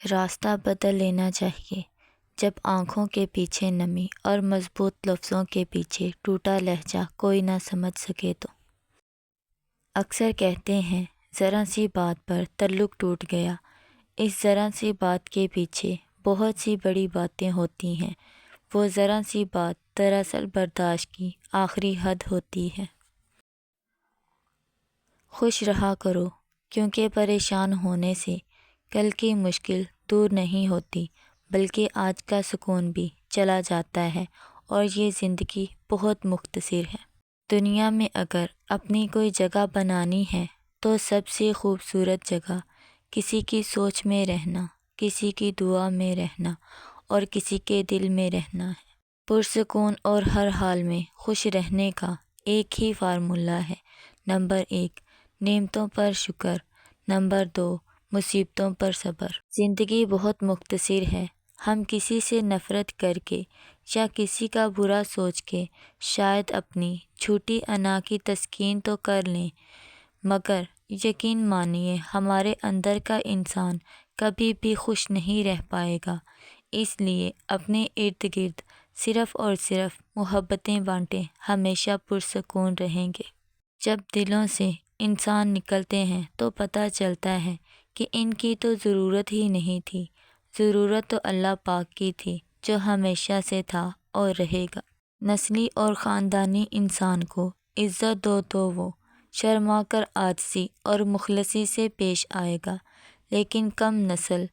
راستہ بدل لینا چاہیے جب آنکھوں کے پیچھے نمی اور مضبوط لفظوں کے پیچھے ٹوٹا لہجہ کوئی نہ سمجھ سکے تو۔ اکثر کہتے ہیں ذرا سی بات پر تعلق ٹوٹ گیا۔ اس ذرا سی بات کے پیچھے بہت سی بڑی باتیں ہوتی ہیں۔ وہ ذرا سی بات دراصل برداشت کی آخری حد ہوتی ہے۔ خوش رہا کرو کیونکہ پریشان ہونے سے کل کی مشکل دور نہیں ہوتی بلکہ آج کا سکون بھی چلا جاتا ہے، اور یہ زندگی بہت مختصر ہے۔ دنیا میں اگر اپنی کوئی جگہ بنانی ہے تو سب سے خوبصورت جگہ کسی کی سوچ میں رہنا، کسی کی دعا میں رہنا اور کسی کے دل میں رہنا ہے۔ پرسکون اور ہر حال میں خوش رہنے کا ایک ہی فارمولہ ہے۔ نمبر 1، نعمتوں پر شکر۔ نمبر 2، مصیبتوں پر صبر۔ زندگی بہت مختصر ہے۔ ہم کسی سے نفرت کر کے یا کسی کا برا سوچ کے شاید اپنی جھوٹی انا کی تسکین تو کر لیں، مگر یقین مانیے ہمارے اندر کا انسان کبھی بھی خوش نہیں رہ پائے گا۔ اس لیے اپنے ارد گرد صرف اور صرف محبتیں بانٹیں، ہمیشہ پرسکون رہیں گے۔ جب دلوں سے انسان نکلتے ہیں تو پتہ چلتا ہے کہ ان کی تو ضرورت ہی نہیں تھی، ضرورت تو اللہ پاک کی تھی جو ہمیشہ سے تھا اور رہے گا۔ نسلی اور خاندانی انسان کو عزت دو تو وہ شرما کر عاجزی اور مخلصی سے پیش آئے گا، لیکن کم نسل،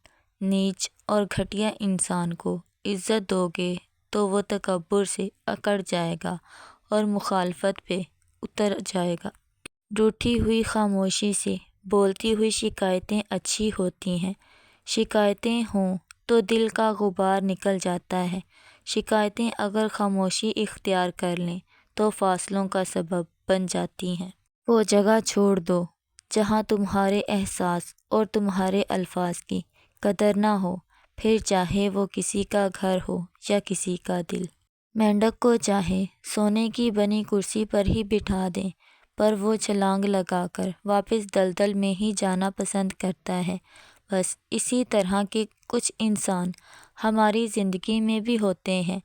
نیچ اور گھٹیا انسان کو عزت دو گے تو وہ تکبر سے اکڑ جائے گا اور مخالفت پہ اتر جائے گا۔ روٹھی ہوئی خاموشی سے بولتی ہوئی شکایتیں اچھی ہوتی ہیں۔ شکایتیں ہوں تو دل کا غبار نکل جاتا ہے۔ شکایتیں اگر خاموشی اختیار کر لیں تو فاصلوں کا سبب بن جاتی ہیں۔ وہ جگہ چھوڑ دو جہاں تمہارے احساس اور تمہارے الفاظ کی قدر نہ ہو، پھر چاہے وہ کسی کا گھر ہو یا کسی کا دل۔ مینڈک کو چاہے سونے کی بنی کرسی پر ہی بٹھا دیں، پر وہ چھلانگ لگا کر واپس دلدل میں ہی جانا پسند کرتا ہے۔ بس اسی طرح کے کچھ انسان ہماری زندگی میں بھی ہوتے ہیں۔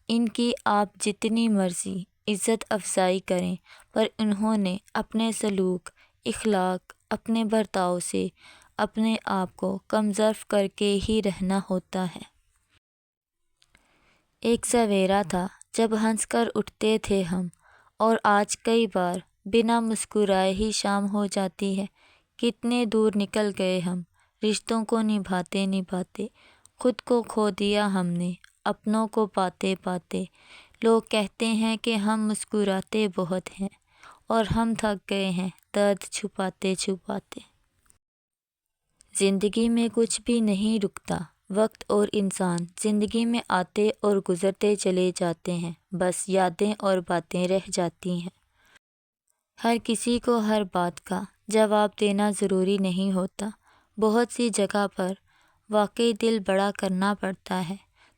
ان کی آپ جتنی مرضی عزت افزائی کریں، پر انہوں نے اپنے سلوک، اخلاق، اپنے برتاؤ سے اپنے آپ کو کم ظرف کر کے ہی رہنا ہوتا ہے۔ ایک سویرا تھا جب ہنس کر اٹھتے تھے ہم، اور آج کئی بار بنا مسکرائے ہی شام ہو جاتی ہے۔ کتنے دور نکل گئے ہم، رشتوں کو نبھاتے نبھاتے خود کو کھو دیا ہم نے اپنوں کو پاتے پاتے۔ لوگ کہتے ہیں کہ ہم مسکراتے بہت ہیں، اور ہم تھک گئے ہیں درد چھپاتے چھپاتے۔ زندگی میں کچھ بھی نہیں رکتا، وقت اور انسان زندگی میں آتے اور گزرتے چلے جاتے ہیں، بس یادیں اور باتیں رہ جاتی ہیں۔ ہر کسی کو ہر بات کا جواب دینا ضروری نہیں ہوتا۔ بہت سی جگہ پر واقعی دل بڑا کرنا پڑتا ہے،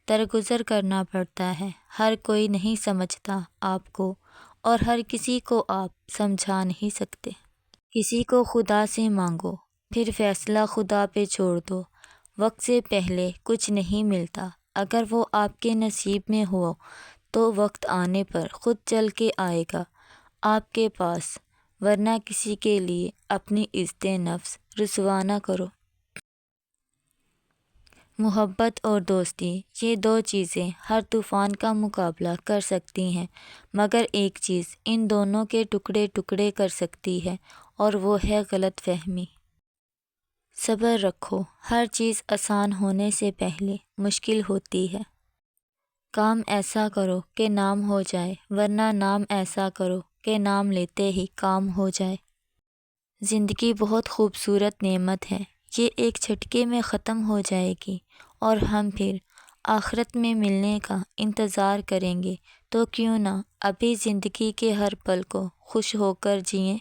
درگزر کرنا پڑتا ہے۔ ہر کوئی نہیں سمجھتا آپ کو، اور ہر کسی کو آپ سمجھا نہیں سکتے۔ کسی کو خدا سے مانگو، پھر فیصلہ خدا پہ چھوڑ دو۔ وقت سے پہلے کچھ نہیں ملتا، اگر وہ آپ کے نصیب میں ہو تو وقت آنے پر خود چل کے آئے گا آپ کے پاس، ورنہ کسی کے لیے اپنی عزت نفس رسوا نہ کرو۔ محبت اور دوستی، یہ دو چیزیں ہر طوفان کا مقابلہ کر سکتی ہیں، مگر ایک چیز ان دونوں کے ٹکڑے ٹکڑے کر سکتی ہے، اور وہ ہے غلط فہمی۔ صبر رکھو، ہر چیز آسان ہونے سے پہلے مشکل ہوتی ہے۔ کام ایسا کرو کہ نام ہو جائے، ورنہ نام ایسا کرو کہ نام لیتے ہی کام ہو جائے۔ زندگی بہت خوبصورت نعمت ہے، یہ ایک جھٹکے میں ختم ہو جائے گی، اور ہم پھر آخرت میں ملنے کا انتظار کریں گے، تو کیوں نہ ابھی زندگی کے ہر پل کو خوش ہو کر جئیں۔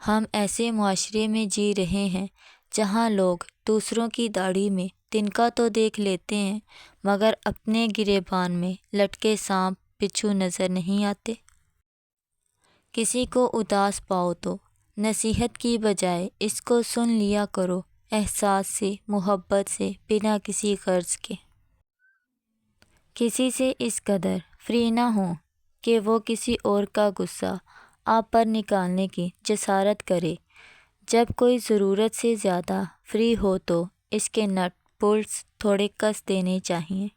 ہم ایسے معاشرے میں جی رہے ہیں جہاں لوگ دوسروں کی داڑھی میں تنکا تو دیکھ لیتے ہیں، مگر اپنے گریبان میں لٹکے سانپ بچھو نظر نہیں آتے۔ کسی کو اداس پاؤ تو نصیحت کی بجائے اس کو سن لیا کرو احساس سے، محبت سے، بنا کسی غرض کے۔ کسی سے اس قدر فری نہ ہوں کہ وہ کسی اور کا غصہ آپ پر نکالنے کی جسارت کرے۔ جب کوئی ضرورت سے زیادہ فری ہو تو اس کے نٹ بولٹس تھوڑے کس دینے چاہیے۔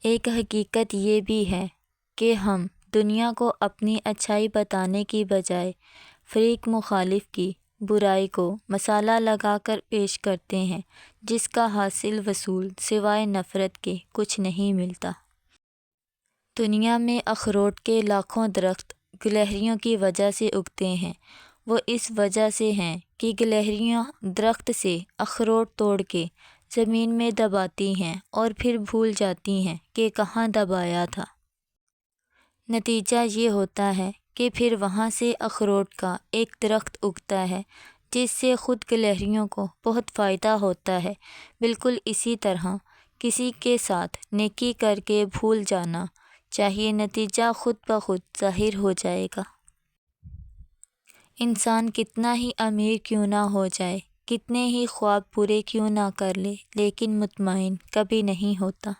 ایک حقیقت یہ بھی ہے کہ ہم دنیا کو اپنی اچھائی بتانے کی بجائے فریق مخالف کی برائی کو مسالہ لگا کر پیش کرتے ہیں، جس کا حاصل وصول سوائے نفرت کے کچھ نہیں ملتا۔ دنیا میں اخروٹ کے لاکھوں درخت گلہریوں کی وجہ سے اگتے ہیں۔ وہ اس وجہ سے ہیں کہ گلہریاں درخت سے اخروٹ توڑ کے زمین میں دباتی ہیں اور پھر بھول جاتی ہیں کہ کہاں دبایا تھا۔ نتیجہ یہ ہوتا ہے کہ پھر وہاں سے اخروٹ کا ایک درخت اگتا ہے جس سے خود گلہریوں کو بہت فائدہ ہوتا ہے۔ بالکل اسی طرح کسی کے ساتھ نیکی کر کے بھول جانا چاہیے، نتیجہ خود بخود ظاہر ہو جائے گا۔ انسان کتنا ہی امیر کیوں نہ ہو جائے، کتنے ہی خواب پورے کیوں نہ کر لے، لیکن مطمئن کبھی نہیں ہوتا۔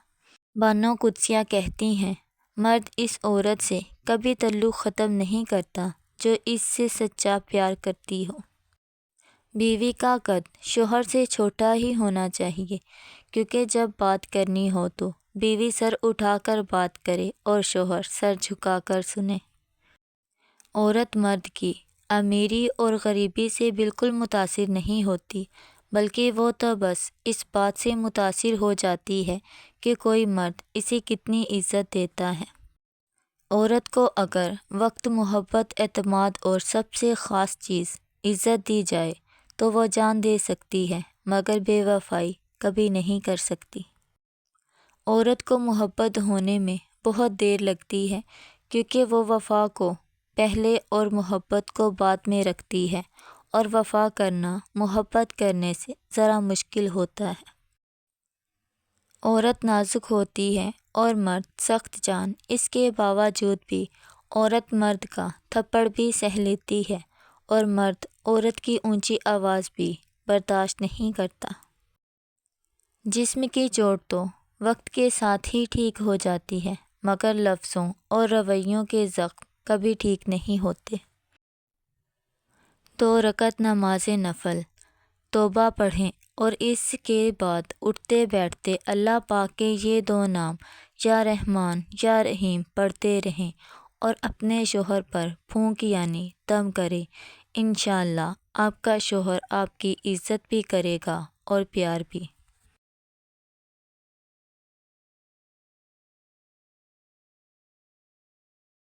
بانو قدسیہ کہتی ہیں، مرد اس عورت سے کبھی تعلق ختم نہیں کرتا جو اس سے سچا پیار کرتی ہو۔ بیوی کا قد شوہر سے چھوٹا ہی ہونا چاہیے، کیونکہ جب بات کرنی ہو تو بیوی سر اٹھا کر بات کرے اور شوہر سر جھکا کر سنے۔ عورت مرد کی امیری اور غریبی سے بالکل متاثر نہیں ہوتی، بلکہ وہ تو بس اس بات سے متاثر ہو جاتی ہے کہ کوئی مرد اسے کتنی عزت دیتا ہے۔ عورت کو اگر وقت، محبت، اعتماد اور سب سے خاص چیز عزت دی جائے تو وہ جان دے سکتی ہے، مگر بے وفائی کبھی نہیں کر سکتی۔ عورت کو محبت ہونے میں بہت دیر لگتی ہے، کیونکہ وہ وفا کو پہلے اور محبت کو بعد میں رکھتی ہے، اور وفا کرنا محبت کرنے سے ذرا مشکل ہوتا ہے۔ عورت نازک ہوتی ہے اور مرد سخت جان، اس کے باوجود بھی عورت مرد کا تھپڑ بھی سہ لیتی ہے، اور مرد عورت کی اونچی آواز بھی برداشت نہیں کرتا۔ جسم کی چوٹ تو وقت کے ساتھ ہی ٹھیک ہو جاتی ہے، مگر لفظوں اور رویوں کے زخم کبھی ٹھیک نہیں ہوتے۔ 2 رکعت نماز نفل توبہ پڑھیں اور اس کے بعد اٹھتے بیٹھتے اللہ پاک کے یہ 2 نام یا رحمان یا رحیم پڑھتے رہیں، اور اپنے شوہر پر پھونک یعنی دم کریں۔ انشاءاللہ آپ کا شوہر آپ کی عزت بھی کرے گا اور پیار بھی۔